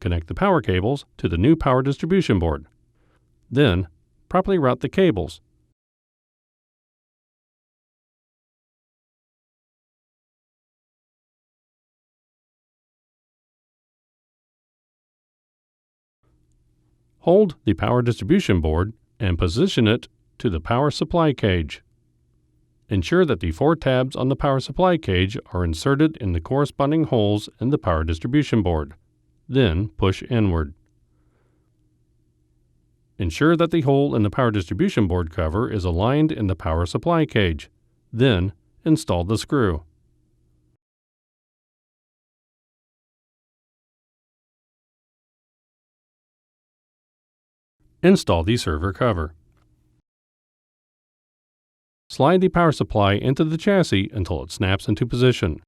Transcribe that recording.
Connect the power cables to the new power distribution board. Then, properly route the cables. Hold the power distribution board and position it to the power supply cage. Ensure that the 4 tabs on the power supply cage are inserted in the corresponding holes in the power distribution board. Then push inward. Ensure that the hole in the power distribution board cover is aligned in the power supply cage. Then install the screw. Install the server cover. Slide the power supply into the chassis until it snaps into position.